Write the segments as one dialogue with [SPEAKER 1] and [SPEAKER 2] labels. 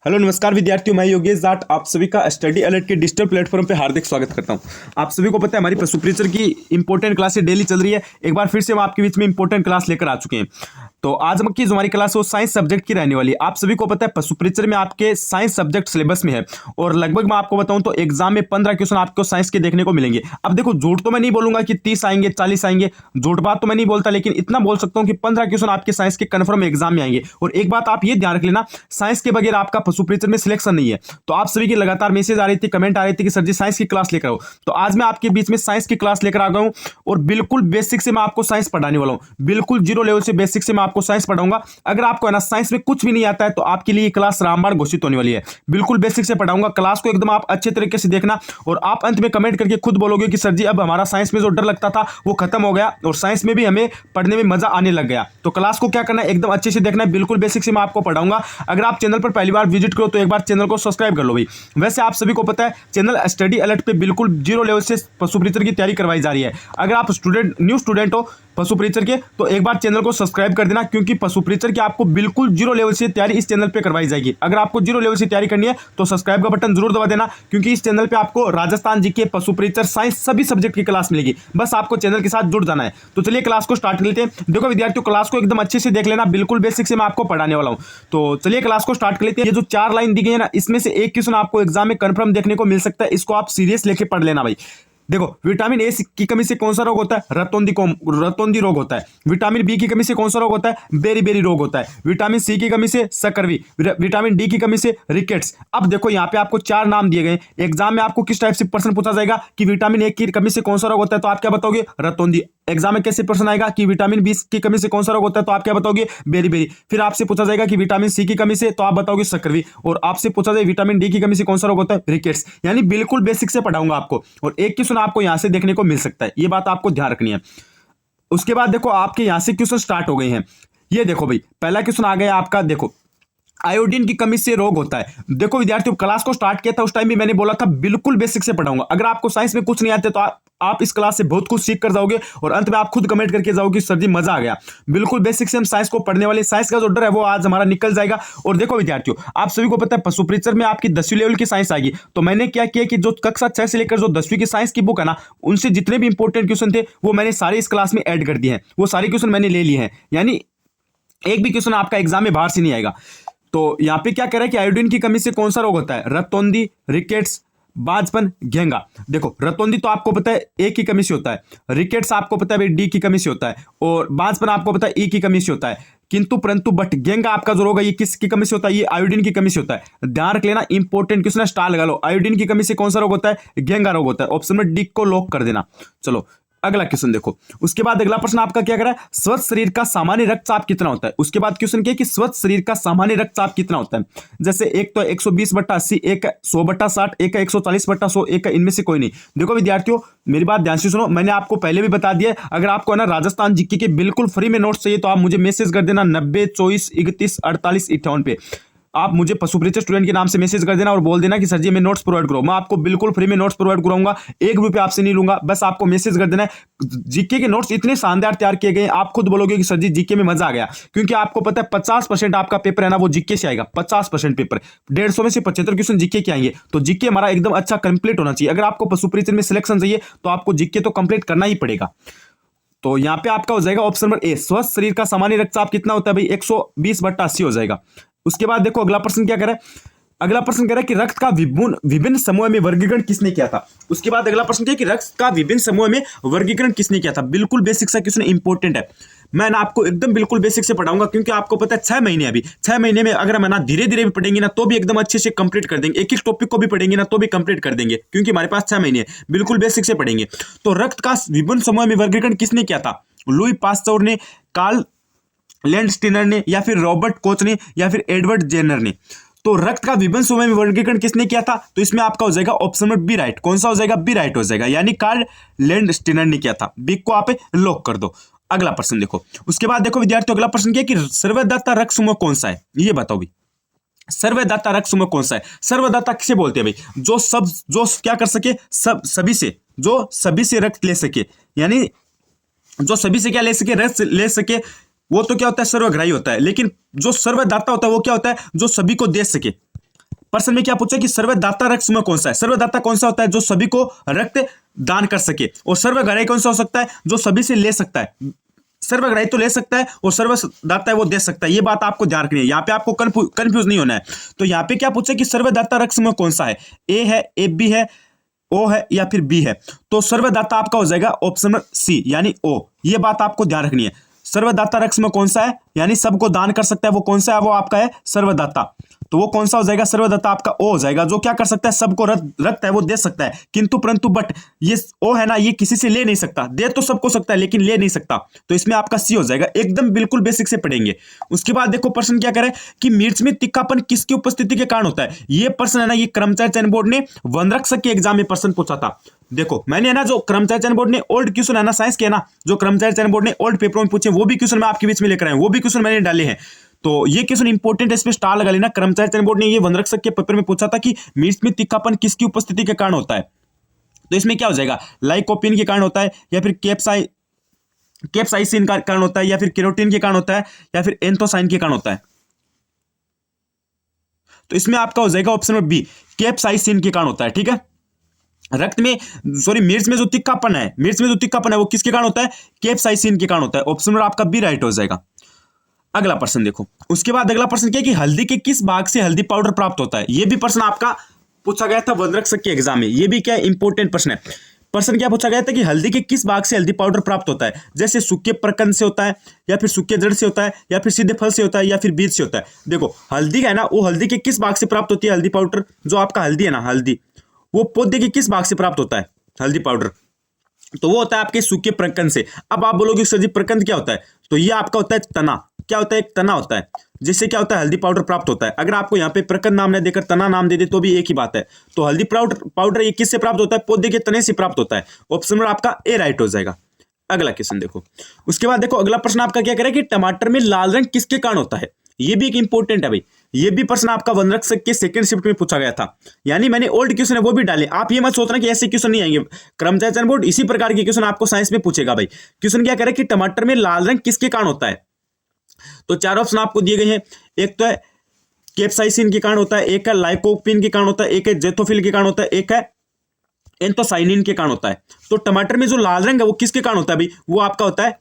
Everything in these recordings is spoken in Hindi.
[SPEAKER 1] हेलो नमस्कार विद्यार्थियों, मैं योगेश जाट आप सभी का स्टडी अलर्ट के डिजिटल प्लेटफॉर्म पे हार्दिक स्वागत करता हूं। आप सभी को पता है हमारी पशु प्रीचर की इंपॉर्टेंट क्लासें डेली चल रही है। एक बार फिर से हम आपके बीच में इंपॉर्टेंट क्लास लेकर आ चुके हैं। तो आज की जो हमारी क्लास है वो साइंस सब्जेक्ट की रहने वाली है। आप सभी को पता है पशु प्रीचर में आपके साइंस सब्जेक्ट सिलेबस में है और लगभग मैं आपको बताऊं तो एग्जाम में 15 क्वेश्चन आपको साइंस के देखने को मिलेंगे। अब देखो, झूठ तो मैं नहीं बोलूंगा कि 30 आएंगे 40 आएंगे, झूठ बात तो मैं नहीं बोलता, लेकिन इतना बोल सकता हूं कि 15 क्वेश्चन आपके साइंस के कन्फर्म एग्जाम में आएंगे। और एक बात आप ये ध्यान रख लेना, साइंस के बगैर आपका पशु प्रीचर में सिलेक्शन नहीं है। तो आप सभी की लगातार मैसेज आ रही थी, कमेंट आ रही थी कि सर जी साइंस की क्लास लेकर आओ। तो आज मैं आपके बीच में साइंस की क्लास लेकर आ गया हूं और बिल्कुल बेसिक से मैं आपको साइंस पढ़ाने वाला हूं। बिल्कुल जीरो लेवल से बेसिक से मैं आपको साइंस पढ़ाऊंगा। अगर आपको है ना साइंस में कुछ भी नहीं आता है तो आपके लिए क्लास रामबाण घोषित होने वाली है। बिल्कुल बेसिक से पढ़ाऊंगा। क्लास को एकदम आप अच्छे तरीके से देखना और आप अंत में कमेंट करके खुद बोलोगे कि सर जी अब हमारा साइंस में जो डर लगता था वो खत्म हो गया और साइंस में भी हमें पढ़ने में मजा आने लग गया। तो क्लास को क्या करना है, एकदम अच्छे से देखना है। बिल्कुल बेसिक से मैं आपको पढ़ाऊंगा। अगर आप चैनल पर पहली बार विजिट करो तो एक बार चैनल को सब्सक्राइब कर लो भाई। वैसे आप सभी को पता है चैनल स्टडी अलर्ट पे बिल्कुल जीरो लेवल से पशु प्रीचर की तैयारी करवाई जा रही है। अगर आप न्यू स्टूडेंट हो पशु प्रीचर के तो एक बार चैनल को सब्सक्राइब कर देना, क्योंकि पशु प्रीचर की आपको बिल्कुल जीरो लेवल से तैयारी इस चैनल पे करवाई जाएगी। अगर आपको जीरो लेवल से तैयारी करनी है तो सब्सक्राइब का बटन जरूर दबा देना, क्योंकि इस चैनल पे आपको राजस्थान जीके, पशु प्रीचर, साइंस सभी सब्जेक्ट की क्लास मिलेगी। बस आपको चैनल के साथ जुड़ जाना है। तो चलिए क्लास को स्टार्ट कर लेते हैं। देखो विद्यार्थियों, क्लास को एकदम अच्छे से देख लेना। बिल्कुल बेसिक से मैं आपको पढ़ाने वाला हूं। तो चलिए क्लास को स्टार्ट कर लेते हैं। ये जो 4 लाइन दी गई है ना, इसमें से एक क्वेश्चन आपको एग्जाम में कंफर्म देखने को मिल सकता है। इसको आप सीरियस लेके पढ़ लेना भाई। देखो, विटामिन ए की कमी से कौन सा रोग होता है? रतौंधी रोग होता है। विटामिन बी की कमी से कौन सा रोग होता है? बेरी रोग होता है। विटामिन सी की कमी से सकरवी, विटामिन डी की कमी से रिकेट्स। अब देखो यहाँ पे आपको 4 नाम दिए गए। एग्जाम में आपको किस टाइप से प्रश्न पूछा जाएगा कि विटामिन ए की कमी से कौन सा रोग होता है, तो आप क्या बताओगे? रतौंधी। एग्जाम में कैसे प्रश्न आएगा कि विटामिन बी की कमी से कौन सा रोग होता है, तो आप क्या बताओगे? बेरी। फिर आपसे पूछा जाएगा कि विटामिन सी की कमी से, तो आप बताओगे सकरवी। और आपसे पूछा जाए विटामिन डी की कमी से कौन सा रोग होता है? रिकेट्स। यानी बिल्कुल बेसिक से पढ़ाऊंगा आपको और एक क्वेश्चन आपको यहां से देखने को मिल सकता है। ये बात आपको ध्यान रखनी है। उसके बाद देखो आपके यहां से क्वेश्चन स्टार्ट हो गए हैं। ये देखो भाई, पहला क्वेश्चन आ गया आपका। देखो, आयोडीन की कमी से रोग होता है। देखो विद्यार्थियों, क्लास को स्टार्ट किया था उस टाइम भी मैंने बोला था बिल्कुल बेसिक से पढ़ाऊंगा। अगर आपको साइंस में कुछ नहीं आते तो आप इस क्लास से बहुत कुछ सीख कर जाओगे और अंत में आप खुद कमेंट करके जाओगे सर जी मजा आ गया। बिल्कुल बेसिक से हम साइंस को पढ़ने वाले। साइंस का जो डर है वो आज हमारा निकल जाएगा। और देखो विद्यार्थियों, आप सभी को पता है पशु प्रीचर में आपकी 10वीं लेवल की साइंस आएगी। तो मैंने क्या किया कि जो कक्षा 6 से लेकर जो 10वीं की साइंस की बुक है ना, उनसे जितने भी इंपॉर्टेंट क्वेश्चन थे वो मैंने सारे इस क्लास में ऐड कर दिए हैं। वो सारे क्वेश्चन मैंने ले लिए हैं, यानी एक भी क्वेश्चन आपका एग्जाम में बाहर से नहीं आएगा। तो यहां पे क्या कह रहा है कि आयोडीन की कमी से कौन सा रोग होता है? रतौंधी, रिकेट्स, बाजपन, घेंगा। देखो, रतौंधी तो आपको पता है ए की कमी से होता है। रिकेट्स आपको पता है डी की कमी से होता है और बाजपन आपको पता है ई की कमी से होता है। किंतु परंतु बट घेंगा आपका जो रोग है ये किसकी कमी से होता है? ये आयोडीन की कमी से होता है। ध्यान रख लेना, इंपॉर्टेंट क्वेश्चन है, स्टार लगा लो। आयोडीन की कमी से कौन सा रोग होता है? घेंगा रोग होता है। ऑप्शन में डी को लॉक कर देना। चलो अगला क्वेश्चन देखो। उसके बाद अगला प्रश्न आपका क्या कह रहा है? स्वस्थ शरीर का सामान्य रक्तचाप कितना होता है? उसके बाद क्वेश्चन क्या है कि स्वस्थ शरीर का सामान्य रक्तचाप कितना होता है? जैसे एक तो 120/80, एक 100/60, एक 140/100, एक इनमें से कोई नहीं। देखो विद्यार्थियों, मेरी बात ध्यान से सुनो। मैंने आपको पहले भी बता दिया, अगर आपको है ना राजस्थान जीके के बिल्कुल फ्री में नोट्स चाहिए तो आप मुझे मैसेज कर देना 90 24 31 48 58 पे। आप मुझे पशु प्रीचर स्टूडेंट के नाम से मैसेज कर देना और बोल देना कि सर जी मैं नोट्स प्रोवाइड करो। मैं आपको बिल्कुल फ्री में नोट्स प्रोवाइड कराऊंगा। 1 रुपये आपसे नहीं लूंगा। बस आपको मैसेज कर देना है। जीके के नोट्स इतने शानदार तैयार किए गए, आप खुद बोलोगे कि सर जी जीके में मजा आ गया, क्योंकि आपको पता है 50% आपका पेपर है ना वो जीके से आएगा। 50% पेपर, 150 में से 75 क्वेश्चन जीके के आएंगे। तो जीके हमारा एकदम अच्छा कंप्लीट होना चाहिए। अगर आपको पशु प्रीचर में सिलेक्शन चाहिए तो आपको जीके तो कंप्लीट करना ही पड़ेगा। तो यहां पे आपका हो जाएगा ऑप्शन नंबर ए, स्वस्थ शरीर का सामान्य रक्तचाप कितना होता है भाई? 120/80 हो जाएगा। उसके बाद देखो अगला प्रश्न क्या कह रहा है? अगला प्रश्न कह रहा है कि रक्त का विभिन्न समूह में वर्गीकरण किसने किया था? उसके बाद अगला प्रश्न क्या है कि रक्त का विभिन्न समूह में वर्गीकरण किसने किया था? बिल्कुल बेसिक सा क्वेश्चन, इंपॉर्टेंट है। मैं ना आपको एकदम बिल्कुल बेसिक से पढ़ाऊंगा, क्योंकि आपको पता है 6 महीने अभी 6 महीने में अगर हम ना धीरे धीरे भी पढ़ेंगे ना तो भी एकदम अच्छे से कंप्लीट कर देंगे। एक टॉपिक को भी पढ़ेंगे ना तो भी कंप्लीट कर देंगे, क्योंकि हमारे पास 6 महीने है। बिल्कुल बेसिक से पढ़ेंगे। तो रक्त का विभिन्न समूह में वर्गीकरण किसने किया था? लुई पास्चर ने, कार्ल लैंडस्टीनर ने, या फिर रॉबर्ट कोच ने, या फिर एडवर्ड जेनर ने? तो रक्त का विभिन्न समूह में वर्गीकरण किसने किया था? तो इसमें आपका हो जाएगा ऑप्शन नंबर बी राइट। कौन सा हो जाएगा? बी राइट हो जाएगा, यानी कार्ल लैंडस्टीनर ने किया था। बी को आप लॉक कर दो। अगला प्रश्न देखो। उसके बाद देखो विद्यार्थियों, अगला प्रश्न क्या है कि सर्वदाता रक्त समूह कौन सा है? ये बताओ भाई, सर्वदाता रक्त समूह कौन सा है? सर्वदाता किसे बोलते हैं भाई? जो क्या कर सके, जो सभी से रक्त ले सके, यानी जो सभी से क्या ले सके? रक्त ले सके। वो तो क्या होता है? सर्वग्राही होता है। लेकिन जो सर्वदाता होता है वो क्या होता है? जो सभी को दे सके। प्रश्न में क्या पूछा कि सर्वदाता रक्त समूह कौन सा है। सर्वदाता कौन सा होता है, जो सभी को रक्त दान कर सके। और सर्वग्राही कौन सा हो सकता है, जो सभी से ले सकता है। सर्वग्राही तो ले सकता है और सर्वदाता है वो दे सकता है। ये बात आपको ध्यान रखनी है, यहाँ पे आपको कंफ्यूज नहीं होना है। तो यहाँ पे क्या पूछा कि सर्वदाता रक्त समूह कौन सा है, ए है, ए बी है, ओ है या फिर बी है। तो सर्वदाता आपका हो जाएगा ऑप्शन नंबर सी यानी ओ। ये बात आपको ध्यान रखनी है। सर्वदाता रक्त समूह कौन सा है, यानी सबको दान कर सकता है, वो कौन सा है, वो आपका है सर्वदाता। तो वो कौन सा हो जाएगा, सर्वदाता आपका ओ हो जाएगा, जो क्या कर सकता है, सबको रक्त है वो दे सकता है। किंतु परंतु बट ये ओ है ना, ये किसी से ले नहीं सकता, दे तो सबको सकता है लेकिन ले नहीं सकता। तो इसमें आपका सी हो जाएगा। एकदम बिल्कुल बेसिक से पढ़ेंगे। उसके बाद देखो प्रश्न क्या करे कि मिर्च में तीखापन किसकी उपस्थिति के कारण होता है। ये प्रश्न है ना, ये कर्मचारी चयन बोर्ड ने वनरक्षक के एग्जाम में प्रश्न पूछा था। देखो मैंने है ना, जो कर्मचारी चयन बोर्ड ने ओल्ड क्वेश्चन है ना साइंस के, ना जो कर्मचारी चयन बोर्ड ने ओल्ड पेपरों में पूछे, वो भी क्वेश्चन मैं आपके बीच में लेकर आया हूं, वो भी क्वेश्चन मैंने डाले हैं। तो ये क्वेश्चन इंपॉर्टेंट है, इस पे स्टार लगा लेना। कर्मचारी चयन बोर्ड ने ये वनरक्षक के पेपर में पूछा था कि मिर्च में तीखापन किसकी उपस्थिति के कारण होता है। तो इसमें क्या हो जाएगा, लाइकोपीन के कारण होता है, या फिर कैप्साइसिन का कारण होता है, या फिर केरोटीन के कारण होता है, या फिर एंथोसाइन के कारण होता है। तो इसमें आपका हो जाएगा ऑप्शन नंबर बी, कैप्साइसिन के कारण होता है। ठीक है, रक्त में मिर्च में जो तीखापन है, वो किसके कारण होता है, कैप्साइसिन के कारण होता है। ऑप्शन नंबर आपका बी राइट हो जाएगा। अगला प्रश्न देखो, उसके बाद अगला प्रश्न क्या है कि हल्दी के किस भाग से हल्दी पाउडर प्राप्त होता है। यह भी प्रश्न आपका पूछा गया था वनरक्षक के एग्जाम में। यह भी क्या इंपॉर्टेंट प्रश्न है। प्रश्न क्या पूछा गया था कि हल्दी के किस भाग से हल्दी पाउडर प्राप्त होता है। जैसे सूखे प्रकंद से होता है, या फिर सूखे जड़ से होता है, या फिर सीधे फल से होता है, या फिर बीज से होता है। देखो हल्दी है ना, वो हल्दी के किस भाग से प्राप्त होती है हल्दी पाउडर। जो आपका हल्दी है ना, हल्दी वो पौधे के किस भाग से प्राप्त होता है हल्दी पाउडर, तो वो होता है आपके सूखे प्रकंद से। अब आप बोलोगे सर जी प्रकंद क्या होता है, तो ये आपका होता है तना। क्या होता है, एक तना होता है, जिससे क्या होता है हल्दी पाउडर प्राप्त होता है। अगर आपको यहाँ पे प्रकंद नाम न देकर तना नाम दे दे तो भी एक ही बात है। तो हल्दी पाउडर ये किससे प्राप्त होता है, पौधे के तने से प्राप्त होता है। ऑप्शन नंबर आपका ए राइट हो जाएगा। अगला क्वेश्चन देखो, उसके बाद देखो अगला प्रश्न आपका क्या करे कि टमाटर में लाल रंग किसके कारण होता है। ये भी एक इंपॉर्टेंट है भाई। ये भी प्रश्न आपका वनरक्षक के सेकंड शिफ्ट में पूछा गया था। यानी मैंने ओल्ड क्वेश्चन है वो भी डाले। आप ये मत सोचना कि ऐसे क्वेश्चन नहीं आएंगे। कर्मचारी चयन बोर्ड इसी प्रकार के क्वेश्चन आपको साइंस में पूछेगा भाई। क्वेश्चन क्या करे कि टमाटर में लाल रंग किसके कारण होता है। तो चार ऑप्शन आपको दिए गए हैं। एक तो है कैप्साइसिन के कारण होता है, एक है लाइकोपीन के कारण होता है, एक है जेथोफिल के कारण होता है, एक है एंथोसाइनिन के कारण होता है। तो टमाटर में जो लाल रंग है वो किसके कारण होता है भाई, वो आपका होता है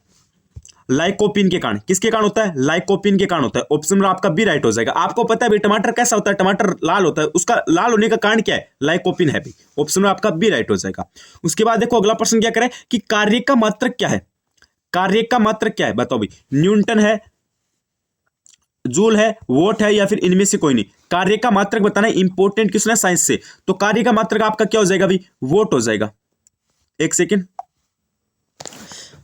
[SPEAKER 1] लाइकोपीन के कारण। किसके कारण होता है, लाइकोपीन के कारण होता है। ऑप्शन नंबर आपका बी राइट हो जाएगा। आपको पता है भाई टमाटर कैसा होता है, टमाटर लाल होता है, उसका लाल होने का कारण क्या है, लाइकोपीन है भाई। ऑप्शन नंबर आपका बी राइट हो जाएगा। उसके बाद देखो अगला प्रश्न क्या करें कि कार्य का मात्रक क्या है। कार्य का मात्रक क्या है बताओ भाई, न्यूटन है, जूल है, वोट है, या फिर इनमें से कोई नहीं। कार्य का मात्रक बताना इंपॉर्टेंट क्वेश्चन है साइंस से। तो कार्य का मात्रक आपका क्या हो जाएगा भाई, वोट हो जाएगा। एक सेकेंड,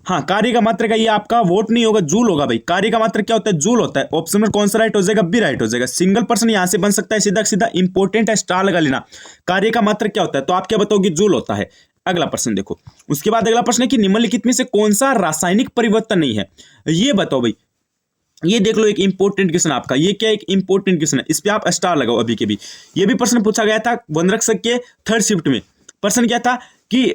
[SPEAKER 1] हाँ कार्य का मात्रक है ये आपका वोट नहीं होगा, जूल होगा भाई। कार्य का मात्रक क्या होता है, जूल होता है। ऑप्शन में कौन सा राइट हो जाएगा, बी राइट हो जाएगा। सिंगल पर्सन यहां से बन सकता है सीधा सीधा, इंपॉर्टेंट है, स्टार लगा लेना। कार्य का मात्रक क्या होता है, तो आप क्या बताओगे, जूल होता है। अगला प्रश्न देखो, उसके बाद अगला प्रश्न है कि निम्नलिखित में से कौन सा रासायनिक परिवर्तन नहीं है, ये बताओ भाई। ये देख लो एक इंपॉर्टेंट क्वेश्चन आपका, ये क्या एक इंपॉर्टेंट क्वेश्चन है, इस पे आप स्टार लगाओ अभी के भी। ये भी प्रश्न पूछा गया था वनरक्षक के थर्ड शिफ्ट में। प्रश्न क्या था कि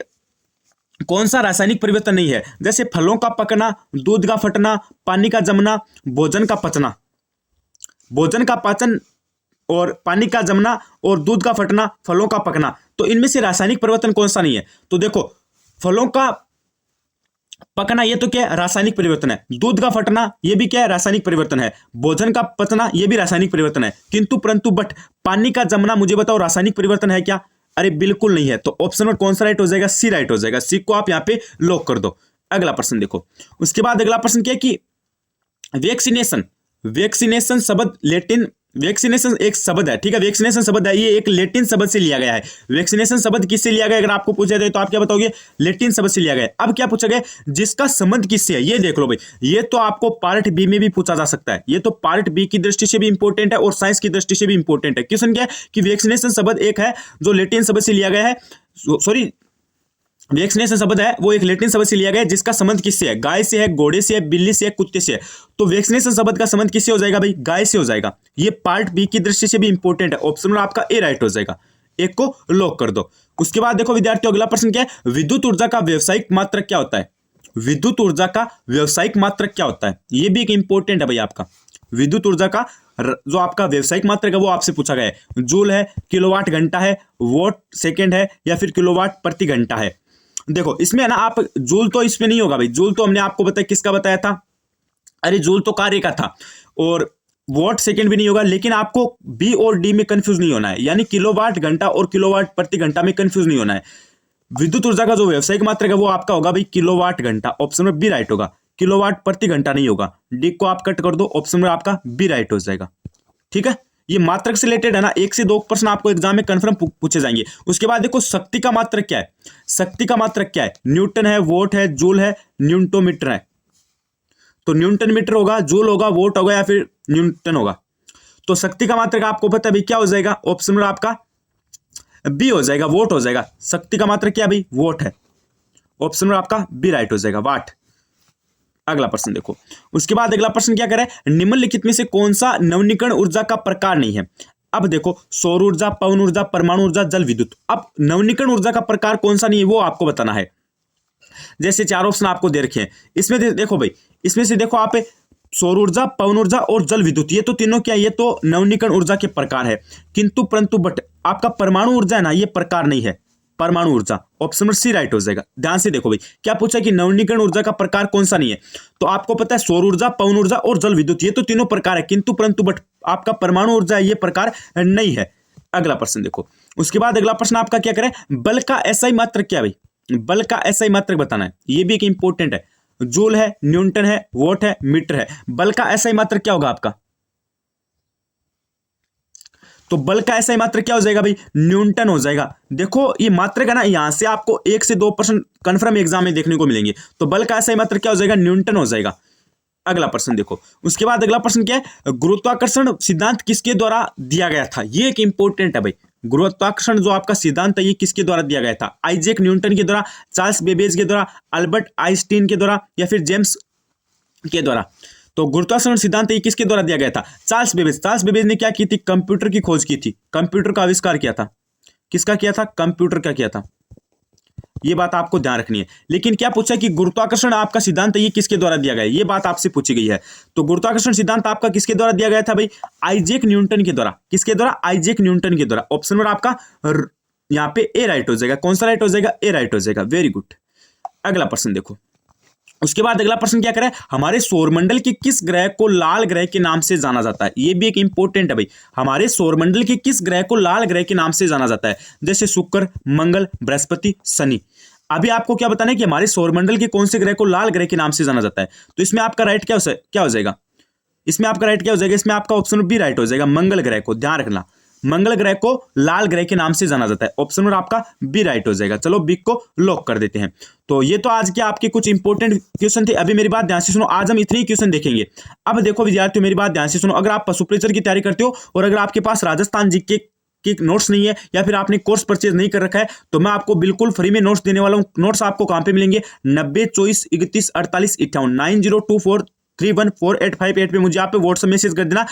[SPEAKER 1] कौन सा रासायनिक परिवर्तन नहीं है। जैसे फलों का पकना, दूध का फटना, पानी का जमना, भोजन का पचना। भोजन का पाचन और पानी का जमना और दूध का फटना, फलों का पकना। तो इनमें से रासायनिक परिवर्तन कौन सा नहीं है। तो देखो फलों का पकना ये तो क्या है, रासायनिक परिवर्तन है। दूध का फटना ये भी क्या है, रासायनिक परिवर्तन है। भोजन का पचना ये भी रासायनिक परिवर्तन है। किंतु परंतु बट पानी का जमना मुझे बताओ रासायनिक परिवर्तन है क्या, अरे बिल्कुल नहीं है। तो ऑप्शन में कौन सा राइट हो जाएगा, सी राइट हो जाएगा। सी को आप यहाँ पे लॉक कर दो। अगला प्रश्न देखो, उसके बाद अगला प्रश्न क्या है कि वैक्सीनेशन, वैक्सीनेशन शब्द लेटिन, वैक्सीनेशन एक शब्द है, ठीक है, वैक्सीनेशन शब्द है, ये एक लेटिन शब्द से लिया गया है। वैक्सीनेशन शब्द किससे लिया गया, अगर आपको पूछा जाए तो आप क्या बताओगे, लेटिन शब्द से लिया गया है। अब क्या पूछा गया, जिसका संबंध किससे है, ये देख लो भाई। ये तो आपको पार्ट बी में भी पूछा जा सकता है। ये तो पार्ट बी की दृष्टि से भी इंपॉर्टेंट है और साइंस की दृष्टि से भी इंपॉर्टेंट है। क्वेश्चन क्या है कि वैक्सीनेशन शब्द एक है जो लेटिन शब्द से लिया गया है, सॉरी वैक्सीनेशन शब्द है वो एक लेटिन शब्द से लिया गया है, जिसका संबंध किससे है, गाय से है, घोड़े से है, बिल्ली से है, कुत्ते से है। तो वैक्सीनेशन शब्द का संबंध किससे हो जाएगा भाई, गाय से हो जाएगा। ये पार्ट बी की दृष्टि से भी इंपॉर्टेंट है। ऑप्शन में आपका ए राइट हो जाएगा। एक को लॉक कर दो। उसके बाद देखो विद्यार्थियों अगला प्रश्न क्या है, विद्युत ऊर्जा का व्यावसायिक मात्रक क्या होता है। विद्युत ऊर्जा का व्यावसायिक मात्रक क्या होता है, ये भी एक इंपॉर्टेंट है भाई आपका। विद्युत ऊर्जा का जो आपका व्यवसायिक मात्रक है वो आपसे पूछा गया है। जूल है, किलोवाट घंटा है, वॉट सेकेंड है, या फिर किलोवाट प्रति घंटा है। देखो इसमें है ना, आप जूल तो इसमें नहीं होगा भाई, जूल तो हमने आपको बताया किसका बताया था, अरे जूल तो कार्य का था, और वॉट सेकंड भी नहीं होगा। लेकिन आपको बी और डी में कंफ्यूज नहीं होना है, यानी किलोवाट घंटा और किलोवाट प्रति घंटा में कंफ्यूज नहीं होना है। विद्युत ऊर्जा का जो व्यवसायिक मात्रक है वो आपका होगा भाई किलोवाट घंटा, ऑप्शन में बी राइट होगा। किलोवाट प्रति घंटा नहीं होगा, डी को आप कट कर दो, ऑप्शन में आपका बी राइट हो जाएगा। ठीक है, ये मात्रक से रिलेटेड है ना, 1 से 2 प्रश्न आपको एग्जाम में कंफर्म पूछे जाएंगे। उसके बाद देखो शक्ति का मात्रक क्या है, शक्ति का मात्रक क्या है, न्यूटन है, वोट है, जूल है, न्यूटोमीटर है। तो न्यूटन मीटर होगा, जूल होगा, वोट होगा, या फिर न्यूटन होगा। तो शक्ति का मात्रक आपको पता है भाई क्या हो जाएगा, ऑप्शन में आपका बी हो जाएगा, वोट हो जाएगा। शक्ति का मात्रक क्या भाई, वोट है, ऑप्शन में आपका बी राइट हो जाएगा, वाट। अगला प्रश्न देखो, उसके बाद अगला प्रश्न क्या करे, निम्नलिखित में से कौन सा नवीनीकरण ऊर्जा का प्रकार नहीं है। अब देखो सौर ऊर्जा, पवन ऊर्जा, परमाणु ऊर्जा, जल विद्युत। अब नवीनीकरण ऊर्जा का प्रकार कौन सा नहीं है वो आपको बताना है। जैसे 4 ऑप्शन आपको दे रखे हैं, इसमें देखो भाई, इसमें से देखो आप सौर ऊर्जा, पवन ऊर्जा और जल विद्युत, ये तो तीनों क्या है, ये तो नवीनीकरण ऊर्जा के प्रकार है। किंतु परंतु बट आपका परमाणु ऊर्जा है ना, ये प्रकार नहीं है, परमाणु ऊर्जा, ऑप्शन नंबर सी राइट हो जाएगा। ध्यान से देखो भाई, क्या पूछा कि नवीनीकरण ऊर्जा का प्रकार कौन सा नहीं है, तो आपको पता है सौर ऊर्जा, पवन ऊर्जा और जल विद्युत, ये तो तीनों प्रकार है। किंतु परंतु बट आपका परमाणु ऊर्जा ये प्रकार नहीं है। अगला प्रश्न देखो, उसके बाद अगला प्रश्न आपका क्या करे, बल का एसआई मात्रक क्या भाई, बल का एसआई मात्रक बताना है, ये भी एक इंपॉर्टेंट है। जूल है, न्यूटन है, वोट है, मीटर है। बल का एसआई मात्रक क्या होगा आपका, तो बल का एसआई मात्रक क्या हो जाएगा भाई, न्यूटन हो जाएगा। देखो ये मात्रक है ना, यहां से आपको 1 से 2% कंफर्म एग्जाम में देखने को मिलेंगे। तो बल का एसआई मात्रक क्या हो जाएगा, न्यूटन हो जाएगा। अगला प्रश्न देखो, उसके बाद अगला प्रश्न क्या है, गुरुत्वाकर्षण सिद्धांत किसके द्वारा दिया गया था, ये एक इंपॉर्टेंट है भाई। गुरुत्वाकर्षण जो आपका सिद्धांत है ये किसके द्वारा दिया गया था, आइजैक न्यूटन के द्वारा, चार्ल्स बेबेज के द्वारा, अल्बर्ट आइंस्टीन के द्वारा, या फिर जेम्स के द्वारा। तो गुरुत्वाकर्षण सिद्धांत ये किसके द्वारा दिया गया था, चार्ल्स बेबेज। चार्ल्स बेबेज ने क्या की थी, कंप्यूटर की खोज की थी, कंप्यूटर का आविष्कार किया था। किसका किया था, कंप्यूटर का किया था, ये बात आपको ध्यान रखनी है। लेकिन क्या पूछा कि गुरुत्वाकर्षण आपका सिद्धांत ये किसके द्वारा दिया गया है, ये बात आपसे पूछी गई है। तो गुरुत्वाकर्षण सिद्धांत आपका किसके द्वारा दिया गया था भाई, आइजैक न्यूटन के द्वारा। किसके द्वारा, आइजैक न्यूटन के द्वारा। ऑप्शन नंबर आपका यहाँ पे ए राइट हो जाएगा। कौन सा राइट हो जाएगा, ए राइट हो जाएगा, वेरी गुड। अगला प्रश्न देखो, उसके बाद अगला प्रश्न क्या करें, हमारे सौरमंडल के किस ग्रह को लाल ग्रह के नाम से जाना जाता है, ये भी एक इंपॉर्टेंट है भाई। हमारे सौरमंडल के किस ग्रह को लाल ग्रह के नाम से जाना जाता है, जैसे शुक्र, मंगल, बृहस्पति, शनि। अभी आपको क्या बताना है कि हमारे सौरमंडल के कौन से ग्रह को लाल ग्रह के नाम से जाना जाता है। तो इसमें आपका राइट क्या हो जाएगा, इसमें आपका राइट क्या हो जाएगा, इसमें आपका ऑप्शन बी राइट हो जाएगा, मंगल ग्रह को। ध्यान रखना, मंगल ग्रह को लाल ग्रह के नाम से जाना जाता है, ऑप्शन नंबर आपका बी राइट हो जाएगा। चलो बी को लॉक कर देते हैं। तो ये तो आज के आपके कुछ इंपॉर्टेंट क्वेश्चन थे। अभी मेरी बात ध्यान से सुनो, आज हम इतने ही क्वेश्चन देखेंगे। अब देखो विद्यार्थियों, मेरी बात ध्यान से सुनो, अगर आप पशु परिचर की तैयारी करते हो और अगर आपके पास राजस्थान जीके की नोट्स नहीं है या फिर आपने कोर्स परचेज नहीं कर रखा है, तो मैं आपको बिल्कुल फ्री में नोट्स देने वाला हूं। नोट्स आपको कहां पे मिलेंगे, 90 24 31 48 58 9024314858 पे मुझे आप पे व्हाट्सएप मैसेज कर देना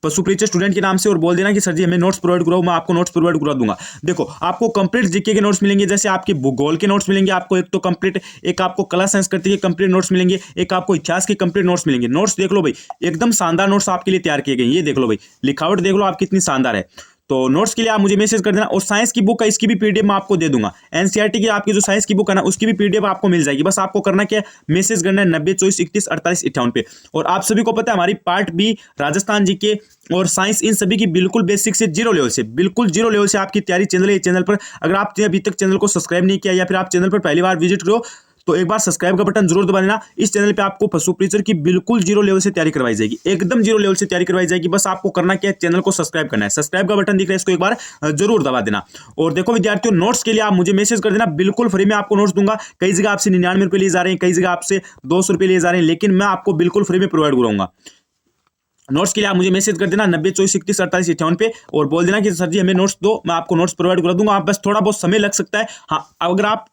[SPEAKER 1] पशु परिचय स्टूडेंट के नाम से और बोल देना कि सर जी हमें नोट्स प्रोवाइड कराओ, मैं आपको नोट्स प्रोवाइड करा दूंगा। देखो आपको कंप्लीट जीके के नोट्स मिलेंगे, जैसे आपके भूगोल के नोट्स मिलेंगे आपको, एक तो कंप्लीट, एक आपको कला संस्कृति के कंप्लीट नोट्स मिलेंगे, एक आपको इतिहास के कंप्लीट नोट्स मिलेंगे। नोट्स देख लो भाई, एकदम शानदार नोट्स आपके लिए तैयार किए गए। ये देख लो भाई, लिखावट देख लो आप कितनी शानदार है। तो नोट्स के लिए आप मुझे मैसेज कर देना। और साइंस की बुक है, इसकी भी पीडीएफ मैं आपको दे दूंगा। एनसीईआरटी की आपकी जो साइंस की बुक है ना, उसकी भी पीडीएफ आपको मिल जाएगी। बस आपको करना क्या है, मैसेज करना है 90 24 31 48 58 पे। और आप सभी को पता है हमारी पार्ट बी, राजस्थान जीके और साइंस, इन सभी की बिल्कुल बेसिक से जीरो लेवल से, बिल्कुल जीरो लेवल से आपकी तैयारी चैनल है। इस चैनल पर अगर आपने अभी तक चैनल को सब्सक्राइब नहीं किया या फिर आप चैनल पर पहली बार विजिट करो, तो एक बार सब्सक्राइब का बटन जरूर दबा देना। इस चैनल पे आपको पशु परिचर की बिल्कुल जीरो लेवल से तैयारी करवाई जाएगी, एकदम जीरो लेवल से तैयारी करवाई जाएगी। बस आपको करना क्या है, चैनल को सब्सक्राइब करना है। सब्सक्राइब का बटन दिख रहा है, इसको एक बार जरूर दबा देना। और देखो विद्यार्थियों, नोट्स के लिए आप मुझे मैसेज कर देना, बिल्कुल फ्री में आपको नोट्स दूंगा। कई जगह आपसे 99 रुपये लिए जा रहे हैं, कई जगह आपसे 200 रुपये लिए जा रहे हैं, लेकिन मैं आपको बिल्कुल फ्री में प्रोवाइड कराऊंगा। नोट्स के लिए आप मुझे मैसेज कर देना 90 24 31 48 58 पे और बोल देना कि सर जी हमें नोट्स दो, मैं आपको नोट्स प्रोवाइड करा दूंगा। आप बस थोड़ा बहुत समय लग सकता है। हाँ, अगर आप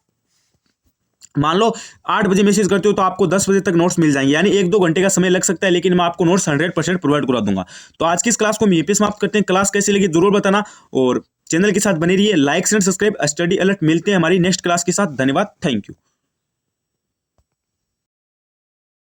[SPEAKER 1] मान लो 8 बजे मैसेज करते हो तो आपको 10 बजे तक नोट्स मिल जाएंगे, यानी 1-2 घंटे का समय लग सकता है, लेकिन मैं आपको नोट्स 100% प्रोवाइड करा दूंगा। तो आज की इस क्लास को हम यहीं पे समाप्त करते हैं। क्लास कैसी लगी जरूर बताना और चैनल के साथ बने रहिए। Like and subscribe, study alert. मिलते हैं हमारी नेक्स्ट क्लास के साथ। धन्यवाद, थैंक यू।